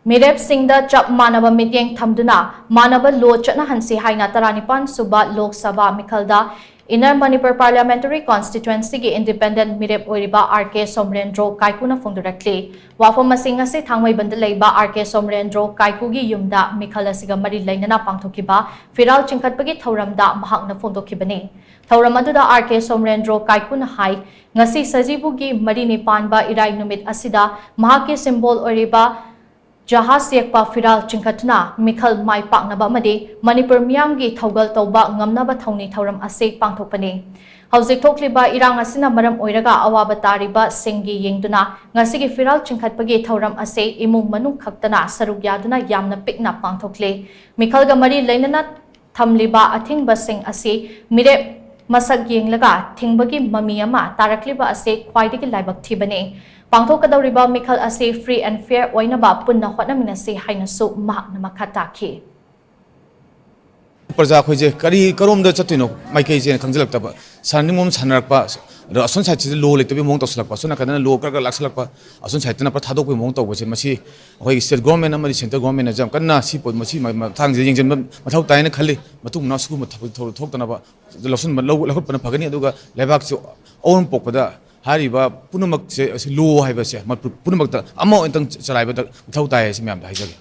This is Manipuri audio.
Meerep Singda Chap Manaba Mityeng Thamduna Manaba Lo Chatnahansi haina taranipan suba Lok Sabha meekhalda Inner Manipur Parliamentary Constituency ki Independent Meerep oiriba RK Somorendro Kaiku na phongdorakli wafom masing ase thangmai bandalaiba RK Somorendro Kaiku gi yumda meekhal asiga mari lainana pangthokiba firal chingkhatpagi thauramda mahakna phongdokhibani thauram aduda RK Somorendro Kaiku na hai ngasi sajibu gi mari nipanba irai numit asida mahaki symbol oiriba Jahas yakpa firal chingkhatna meekhal mai paknaba amadi Manipur miyamgi thaugal tauba ngamnaba thauni thauram ase pangthokpani hauzik thokliba irang asina maram oiraga awaba tariba singgi yengduna ngasigi firal chingkhatpagi thauram ase imung manung khaktana saruk yaduna yamna pikna pangthokle meekhalga mari lainana thamliba athingba sing ase Meerep masak yenglaga thingbagi mami ama tarakliba ase khwaidagi laibak thibani Pangthokadawriba meekhal ase free and fair oinaba punna hotnaminase hainasu mahakna makhataki Praja khoije kari karom da chatino maikei je khangjalakta sanimom sanarpa ason saiti lo lektabi mong toslakpa sona kadana lo kar laksalakpa ason saitna pra thadok pe mong tawbase masi hoi state government amari center government jam kanna si pot masi thang je yengjen mathau taina khali matung na suku thokdana ba losun lakhut pana phagani aduga lebak se own pokpada hariba punamak se lo haiba se punamak ta amo entang chalaiba thau tai se myam da haijage